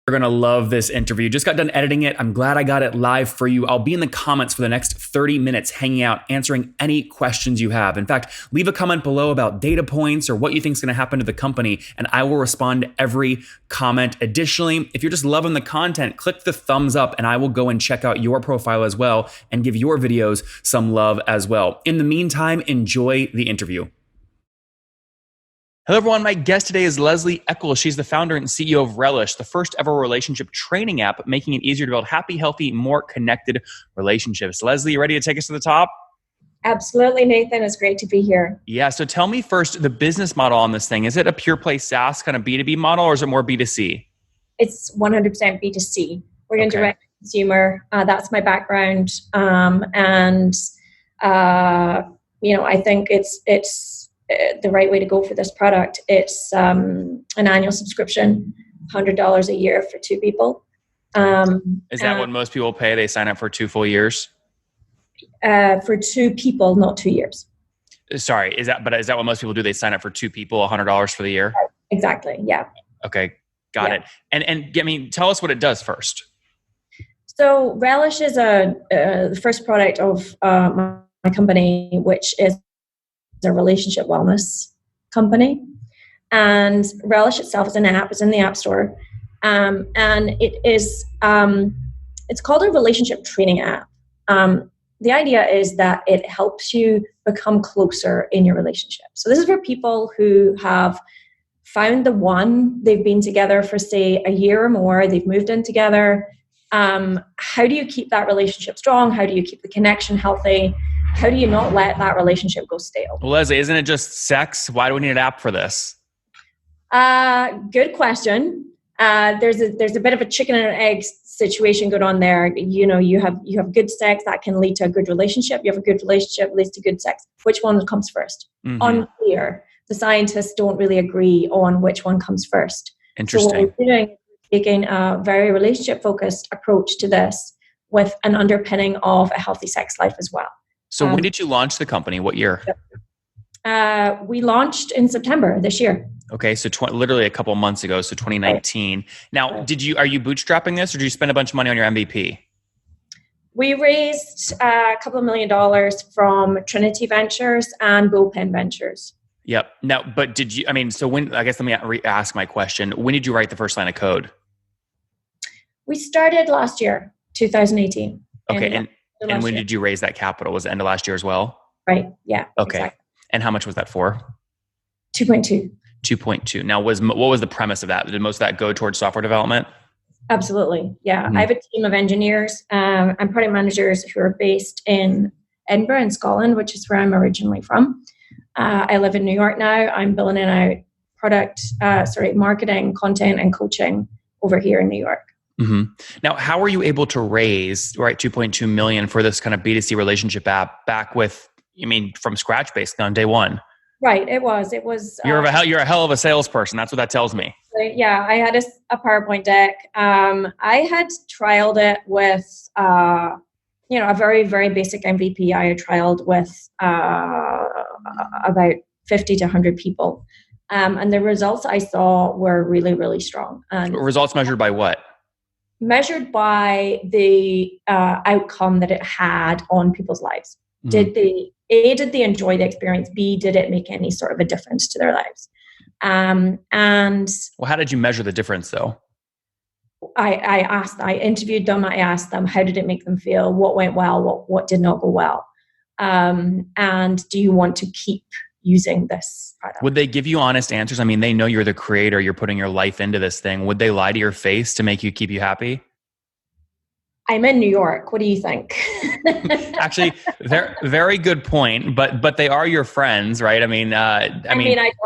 You're going to love this interview. Just got done editing it. I'm glad I got it live for you. I'll be in the comments for the next 30 minutes hanging out, answering any questions you have. In fact, leave a comment below about data points or what you think is going to happen to the company, and I will respond to every comment. Additionally, if you're just loving the content, click the thumbs up and I will go and check out your profile as well and give your videos some love as well. In the meantime, enjoy the interview. Hello, everyone. My guest today is Lesley Eccles. She's the founder and CEO of Relish, the first ever relationship training app, making it easier to build happy, healthy, more connected relationships. Lesley, you ready to take us to the top? Absolutely, Nathan. It's great to be here. Yeah. So tell me first, the business model on this thing. Is it a pure play SaaS kind of B2B model, or is it more B2C? It's 100% B2C. We're going direct to consumer. That's my background. I think it's the right way to go for this product. It's an annual subscription, $100 a year for two people. Is that what most people pay? They sign up for 2 full years? For two people, not 2 years. Sorry, is that what most people do? They sign up for two people, $100 for the year? Exactly. Yeah. Okay. Got it. And tell us what it does first. So Relish is the first product of my company, which is a relationship wellness company. And Relish itself is an app. It's in the App Store. And it is, it's called a relationship training app. The idea is that it helps you become closer in your relationship. So this is for people who have found the one, they've been together for, say, a year or more, they've moved in together. How do you keep that relationship strong? How do you keep the connection healthy? How do you not let that relationship go stale? Well, Lesley, isn't it just sex? Why do we need an app for this? Good question. There's a bit of a chicken and an egg situation going on there. You have good sex that can lead to a good relationship. You have a good relationship leads to good sex. Which one comes first? Mm-hmm. Unclear. The scientists don't really agree on which one comes first. Interesting. So what we're doing is taking a very relationship-focused approach to this with an underpinning of a healthy sex life as well. So when did you launch the company? What year? We launched in September this year. Okay, so literally a couple of months ago, so 2019. Now, are you bootstrapping this, or did you spend a bunch of money on your MVP? We raised a couple of $1 million from Trinity Ventures and Bullpen Ventures. Yep. Now, but did you? I guess let me ask my question. When did you write the first line of code? We started last year, 2018. Okay, and when did you raise that capital? Was it end of last year as well? Right. Yeah. Okay. Exactly. And how much was that for? 2.2. 2.2. Now, what was the premise of that? Did most of that go towards software development? Absolutely. Yeah. Mm-hmm. I have a team of engineers and product managers who are based in Edinburgh in Scotland, which is where I'm originally from. I live in New York now. I'm building out marketing, content, and coaching over here in New York. Mm-hmm. Now, how were you able to raise 2.2 million for this kind of B2C relationship app back from scratch, basically on day one? Right. It was. You're a hell of a salesperson. That's what that tells me. Yeah, I had a PowerPoint deck. I had trialed it with a very, very basic MVP. I had trialed with about 50 to 100 people, and the results I saw were really, really strong. And results measured by what? Measured by the outcome that it had on people's lives. Mm-hmm. Did they enjoy the experience? B, did it make any sort of a difference to their lives? And how did you measure the difference though? I interviewed them. I asked them, how did it make them feel? What went well? What did not go well? And do you want to keep using this product? Would they give you honest answers? They know you're the creator, you're putting your life into this thing. Would they lie to your face to keep you happy? I'm in New York. What do you think? Actually, very good point. But they are your friends, right? I don't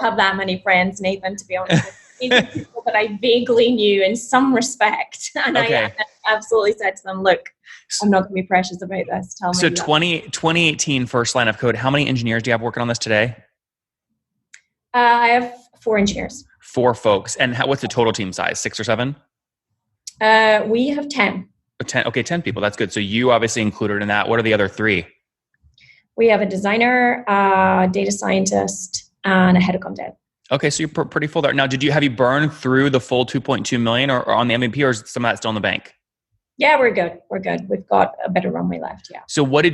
have that many friends, Nathan, to be honest. These are people that I vaguely knew in some respect. And okay. I absolutely said to them, look, I'm not going to be precious about this. Tell me. So 2018 first line of code. How many engineers do you have working on this today? I have 4 engineers. 4 folks. And what's the total team size? 6 or 7? We have 10. 10. Okay, 10 people. That's good. So you obviously included in that. What are the other 3? We have a designer, a data scientist, and a head of content. Okay, so you're pretty full there. Now, have you burned through the full 2.2 million or on the MVP, or is some of that still in the bank? Yeah, we're good. We're good. We've got a bit of runway left. Yeah. So look, one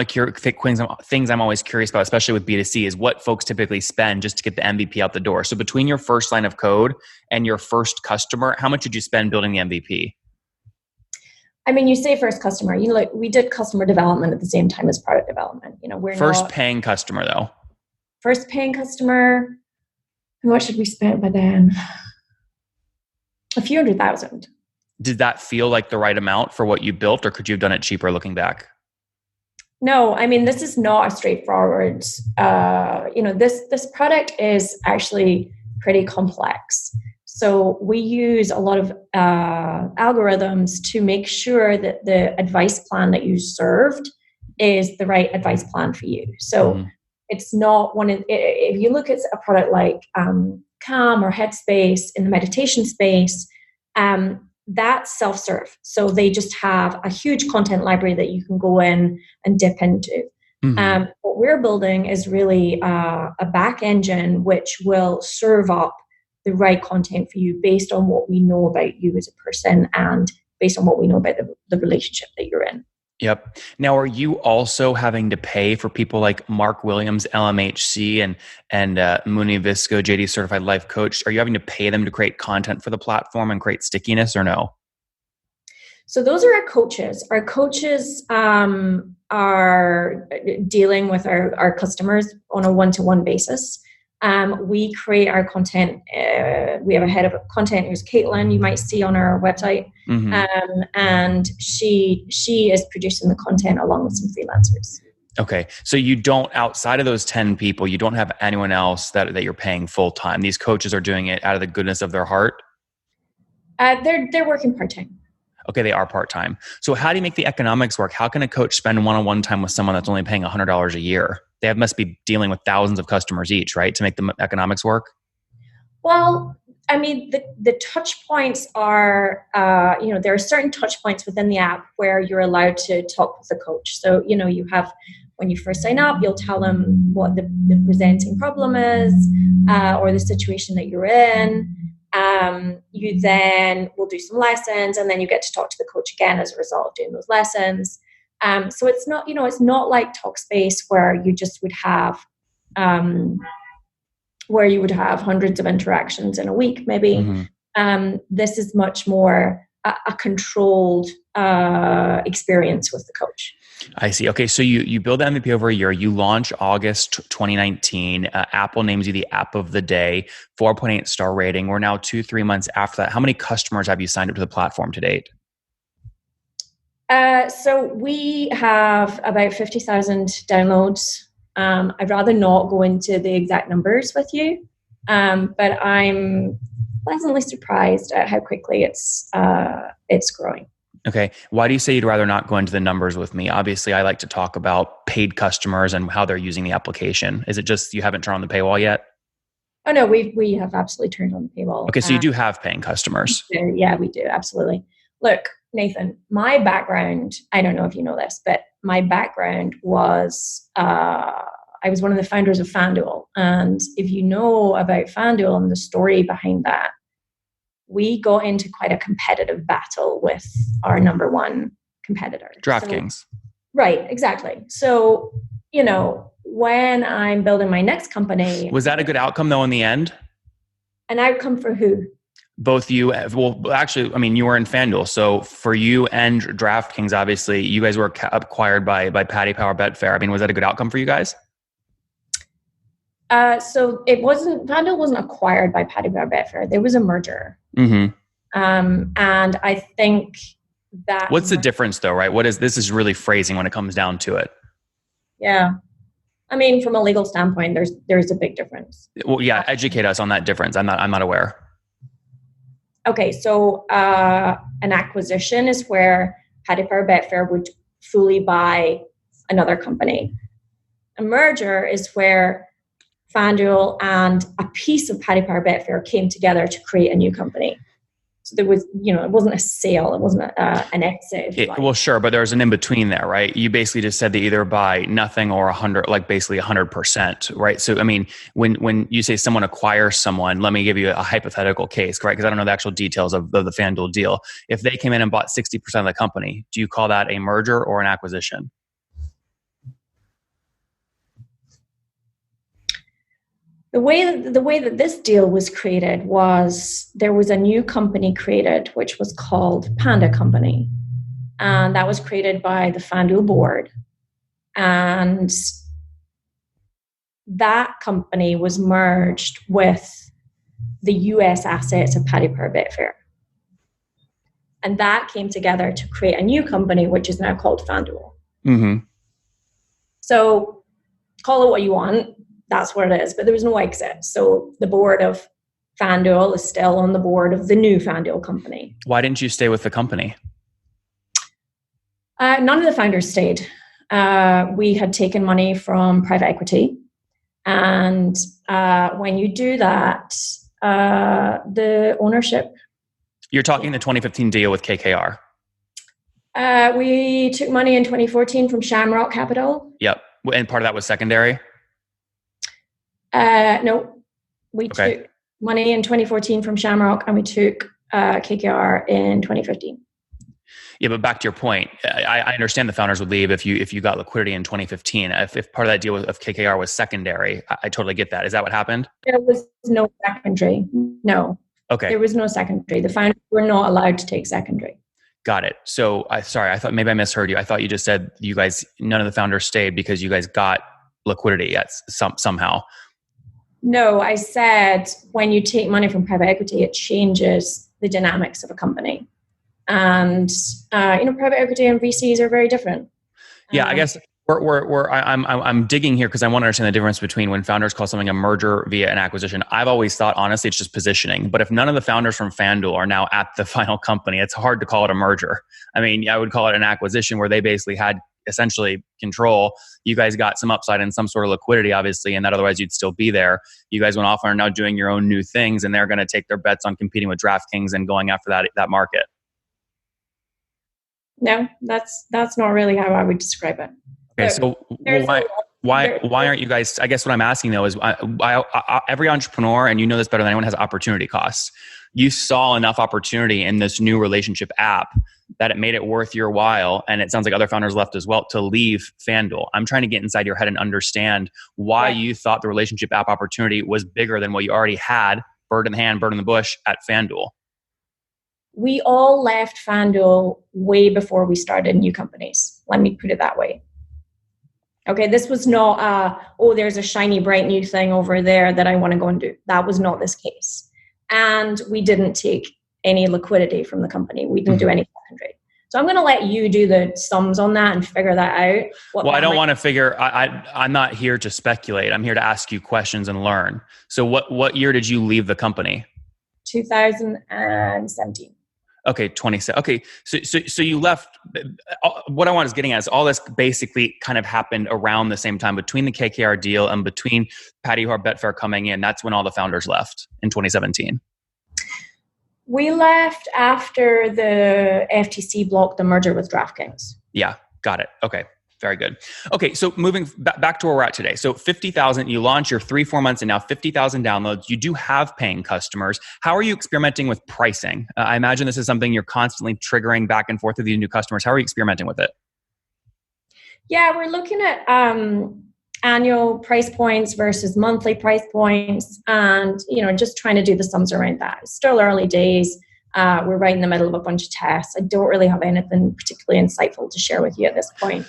of the things I'm always curious about, especially with B2C, is what folks typically spend just to get the MVP out the door. So between your first line of code and your first customer, how much did you spend building the MVP? I mean, you say first customer, like we did customer development at the same time as product development. We're first paying customer though. First paying customer, how much did we spend by then? A few $100,000. Did that feel like the right amount for what you built, or could you have done it cheaper looking back? No, I mean, this is not a straightforward, this product is actually pretty complex. So we use a lot of algorithms to make sure that the advice plan that you served is the right advice plan for you. So it's not if you look at a product like Calm or Headspace in the meditation space, that's self-serve. So they just have a huge content library that you can go in and dip into. What we're building is really a back engine which will serve up the right content for you based on what we know about you as a person and based on what we know about the relationship that you're in. Yep. Now, are you also having to pay for people like Mark Williams, LMHC, and Muni Visco, JD Certified Life Coach? Are you having to pay them to create content for the platform and create stickiness, or no? So those are our coaches. Our coaches are dealing with our customers on a one-to-one basis. We create our content. We have a head of content who's Caitlin, you might see on our website. And she is producing the content along with some freelancers. Okay. So you don't, outside of those 10 people, you don't have anyone else that you're paying full time. These coaches are doing it out of the goodness of their heart? They're working part-time. Okay, they are part-time. So how do you make the economics work? How can a coach spend one-on-one time with someone that's only paying $100 a year? They must be dealing with thousands of customers each, right, to make the economics work? Well, I mean, the touch points are, there are certain touch points within the app where you're allowed to talk with the coach. So, you have, when you first sign up, you'll tell them what the presenting problem is or the situation that you're in. You then will do some lessons, and then you get to talk to the coach again as a result of doing those lessons. So it's not, it's not like Talkspace where you just would have, where you would have hundreds of interactions in a week, maybe. This is much more a controlled experience with the coach. I see. Okay, so you build the MVP over a year. You launch August 2019. Apple names you the app of the day, 4.8 star rating. We're now 2-3 months after that. How many customers have you signed up to the platform to date? So we have about 50,000 downloads. I'd rather not go into the exact numbers with you, but I'm pleasantly surprised at how quickly it's growing. Okay. Why do you say you'd rather not go into the numbers with me? Obviously, I like to talk about paid customers and how they're using the application. Is it just you haven't turned on the paywall yet? Oh, no, we have absolutely turned on the paywall. Okay, so you do have paying customers. Yeah, we do. Absolutely. Look, Nathan, my background, I don't know if you know this, but my background was, I was one of the founders of FanDuel. And if you know about FanDuel and the story behind that, we got into quite a competitive battle with our number one competitor. DraftKings. Right, exactly. So, when I'm building my next company. Was that a good outcome though in the end? An outcome for who? Both you, well, actually, I mean, you were in FanDuel. So for you and DraftKings, obviously, you guys were acquired by Paddy Power Betfair. I mean, was that a good outcome for you guys? So FanDuel wasn't acquired by Paddy Power Betfair. There was a merger. And I think that. What's the difference though, right? This is really phrasing when it comes down to it. Yeah. I mean, from a legal standpoint, there's a big difference. Well, yeah. Educate us on that difference. I'm not aware. Okay. So, an acquisition is where Paddy Power Betfair would fully buy another company. A merger is where FanDuel and a piece of Paddy Power Betfair came together to create a new company. So there was, it wasn't a sale. It wasn't an exit, if you like. Well, sure, but there's an in between there, right? You basically just said they either buy nothing or 100, like basically 100%, right? So, I mean, when you say someone acquires someone, let me give you a hypothetical case, right? Because I don't know the actual details of the FanDuel deal. If they came in and bought 60% of the company, do you call that a merger or an acquisition? The way that this deal was created was there was a new company created, which was called Panda Company. And that was created by the FanDuel board. And that company was merged with the US assets of Paddy Power Betfair. And that came together to create a new company, which is now called FanDuel. Mm-hmm. So call it what you want. That's what it is. But there was no exit. So the board of FanDuel is still on the board of the new FanDuel company. Why didn't you stay with the company? None of the founders stayed. We had taken money from private equity. And when you do that, the ownership... You're talking the 2015 deal with KKR. We took money in 2014 from Shamrock Capital. Yep. And part of that was secondary? No. We took money in 2014 from Shamrock, and we took KKR in 2015. Yeah, but back to your point, I understand the founders would leave if you got liquidity in 2015. If part of that deal of KKR was secondary, I totally get that. Is that what happened? There was no secondary. No. Okay. There was no secondary. The founders were not allowed to take secondary. Got it. So I thought maybe I misheard you. I thought you just said you guys, none of the founders stayed because you guys got liquidity somehow. No, I said when you take money from private equity, it changes the dynamics of a company. And, private equity and VCs are very different. Yeah, I guess I'm digging here because I want to understand the difference between when founders call something a merger via an acquisition. I've always thought, honestly, it's just positioning. But if none of the founders from FanDuel are now at the final company, it's hard to call it a merger. I mean, I would call it an acquisition where they basically had essentially control. You guys got some upside and some sort of liquidity, obviously, and that otherwise you'd still be there. You guys went off and are now doing your own new things, and they're going to take their bets on competing with DraftKings and going after that market. No, that's not really how I would describe it. Okay, so why aren't you guys? I guess what I'm asking though is, every entrepreneur, and you know this better than anyone, has opportunity costs. You saw enough opportunity in this new relationship app that it made it worth your while, and it sounds like other founders left as well, to leave FanDuel. I'm trying to get inside your head and understand why you thought the relationship app opportunity was bigger than what you already had, bird in the hand, bird in the bush, at FanDuel. We all left FanDuel way before we started new companies. Let me put it that way. Okay, this was not, there's a shiny, bright new thing over there that I want to go and do. That was not this case. And we didn't take any liquidity from the company. We didn't do any secondary. So I'm going to let you do the sums on that and figure that out. Well, I don't want to figure, I'm not here to speculate. I'm here to ask you questions and learn. So what year did you leave the company? 2017. Okay, 27. Okay, so you left. What I want is getting at is all this basically kind of happened around the same time between the KKR deal and between Paddy Power Betfair coming in. That's when all the founders left in 2017. We left after the FTC blocked the merger with DraftKings. Yeah, got it. Okay. Very good. Okay, so moving back to where we're at today. So 50,000, you launch your 3-4 months and now 50,000 downloads. You do have paying customers. How are you experimenting with pricing? I imagine this is something you're constantly triggering back and forth with these new customers. How are you experimenting with it? Yeah, we're looking at annual price points versus monthly price points, and just trying to do the sums around that. It's still early days. We're right in the middle of a bunch of tests. I don't really have anything particularly insightful to share with you at this point.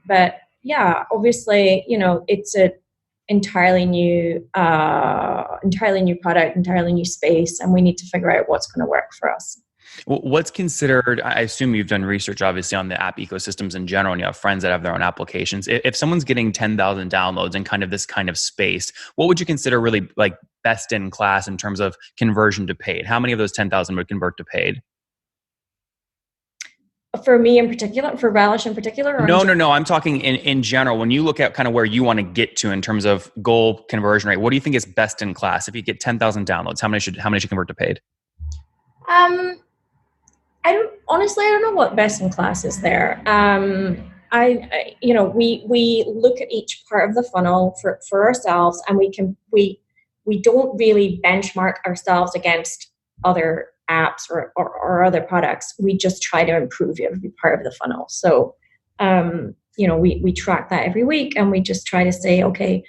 But yeah, obviously, it's an entirely new product, entirely new space, and we need to figure out what's going to work for us. What's considered, I assume you've done research obviously on the app ecosystems in general, and you have friends that have their own applications. If someone's getting 10,000 downloads in kind of this kind of space, what would you consider really like best in class in terms of conversion to paid? How many of those 10,000 would convert to paid? For me in particular, for Relish in particular? Or No. I'm talking in general. When you look at kind of where you want to get to in terms of goal conversion rate, what do you think is best in class? If you get 10,000 downloads, how many should convert to paid? I don't know what best in class is there. We look at each part of the funnel for ourselves, and we don't really benchmark ourselves against other apps or other products. We just try to improve every part of the funnel. So, we track that every week, and we just try to say, okay,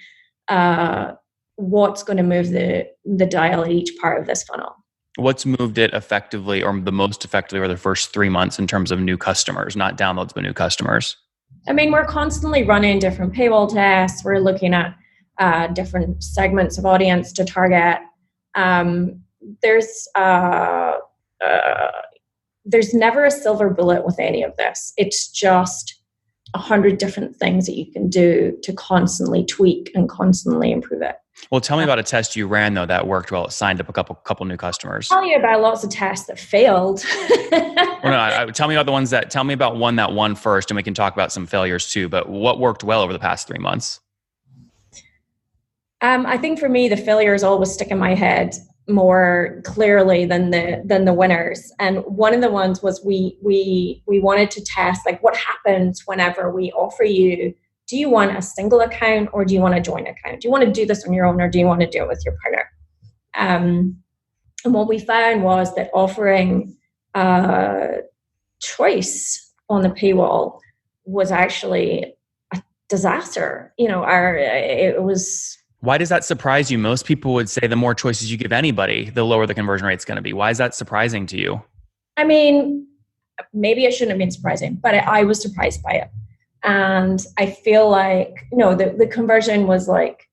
what's going to move the dial at each part of this funnel. What's moved it effectively or the most effectively over the first 3 months in terms of new customers, not downloads, but new customers? I mean, we're constantly running different paywall tests. We're looking at different segments of audience to target. There's never a silver bullet with any of this. It's just 100 different things that you can do to constantly tweak and constantly improve it. Well, tell me about a test you ran though that worked well. It signed up a couple new customers. I'll tell you about lots of tests that failed. Tell me about one that won first, and we can talk about some failures too. But what worked well over the past 3 months? I think for me, the failures always stick in my head more clearly than the winners. And one of the ones was we wanted to test, like, what happens whenever we offer you, do you want a single account or do you want a joint account? Do you want to do this on your own or do you want to do it with your partner? And what we found was that offering choice on the paywall was actually a disaster. It was. Why does that surprise you? Most people would say the more choices you give anybody, the lower the conversion rate's going to be. Why is that surprising to you? I mean, maybe it shouldn't have been surprising, but I was surprised by it. And I feel like, the conversion was like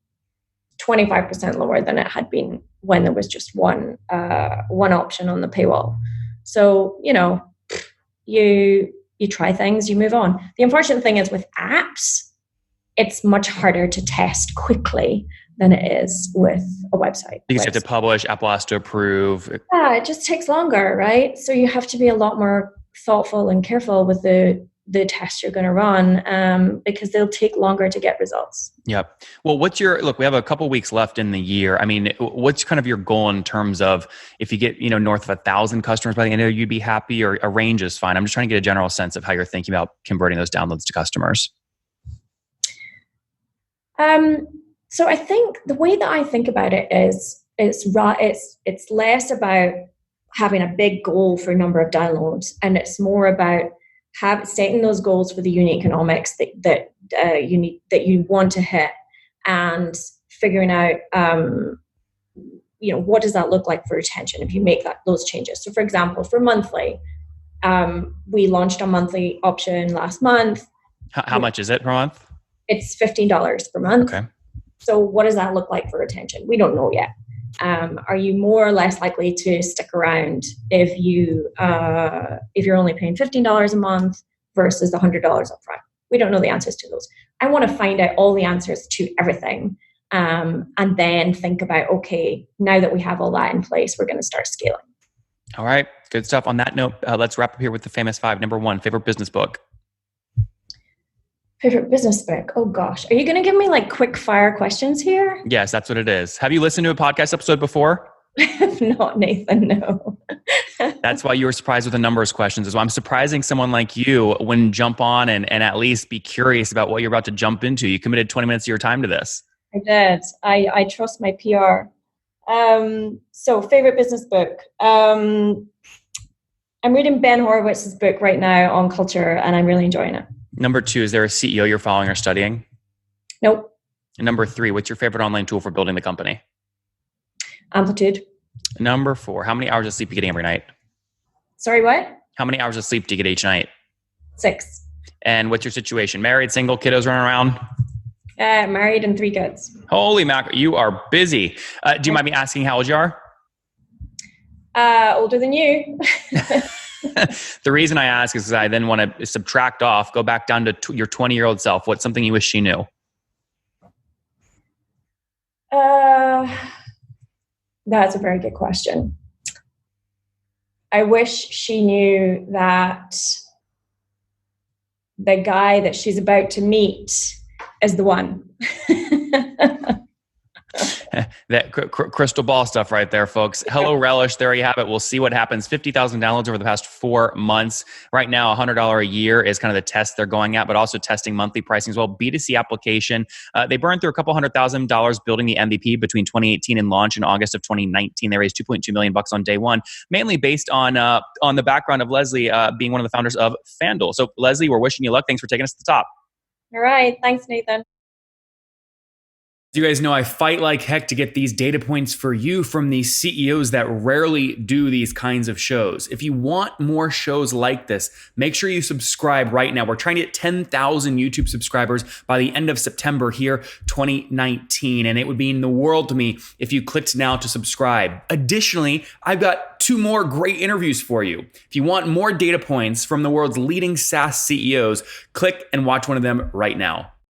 25% lower than it had been when there was just one option on the paywall. So, you try things, you move on. The unfortunate thing is with apps, it's much harder to test quickly than it is with a website. You have to publish, Apple has to approve. Yeah, it just takes longer, right? So you have to be a lot more thoughtful and careful with the tests you're going to run, because they'll take longer to get results. Yep. Well, we have a couple weeks left in the year. I mean, what's kind of your goal in terms of if you get, north of 1,000 customers by the end of the year, you'd be happy, or a range is fine? I'm just trying to get a general sense of how you're thinking about converting those downloads to customers. So I think the way that I think about it is it's less about having a big goal for a number of downloads, and it's more about setting those goals for the unit economics that you want to hit, and figuring out what does that look like for retention if you make those changes. So for example, for monthly, we launched a monthly option last month. How much is it per month? It's $15 per month. Okay. So what does that look like for retention? We don't know yet. Are you more or less likely to stick around if you're only paying $15 a month versus the $100 upfront? We don't know the answers to those. I want to find out all the answers to everything, and then think about, okay, now that we have all that in place, we're going to start scaling. All right, good stuff. On that note, let's wrap up here with the famous 5. Number 1, favorite business book. Favorite business book? Oh gosh. Are you going to give me like quick fire questions here? Yes, that's what it is. Have you listened to a podcast episode before? Not, Nathan, no. That's why you were surprised with the numbers questions. Is why I'm surprising someone like you when jump on and at least be curious about what you're about to jump into. You committed 20 minutes of your time to this. I did. I trust my PR. So favorite business book. I'm reading Ben Horowitz's book right now on culture, and I'm really enjoying it. Number 2, is there a CEO you're following or studying? Nope. And number 3, what's your favorite online tool for building the company? Amplitude. Number 4, how many hours of sleep are you getting every night? Sorry, what? How many hours of sleep do you get each night? 6. And what's your situation? Married, single, kiddos running around? Married and 3 kids. Holy mackerel, you are busy. Do you mind me asking how old you are? Older than you. The reason I ask is because I then want to subtract off, go back down to your 20-year-old self. What's something you wish she knew? That's a very good question. I wish she knew that the guy that she's about to meet is the one. That crystal ball stuff right there, folks. Hello, Relish. There you have it. We'll see what happens. 50,000 downloads over the past 4 months. Right now, $100 a year is kind of the test they're going at, but also testing monthly pricing as well. B2C application. They burned through a couple $100,000 building the MVP between 2018 and launch in August of 2019. They raised $2.2 million on day one, mainly based on the background of Lesley being one of the founders of FanDuel. So, Lesley, we're wishing you luck. Thanks for taking us to the top. All right. Thanks, Nathan. You guys know I fight like heck to get these data points for you from these CEOs that rarely do these kinds of shows. If you want more shows like this, make sure you subscribe right now. We're trying to get 10,000 YouTube subscribers by the end of September here, 2019. And it would mean the world to me if you clicked now to subscribe. Additionally, I've got 2 more great interviews for you. If you want more data points from the world's leading SaaS CEOs, click and watch one of them right now.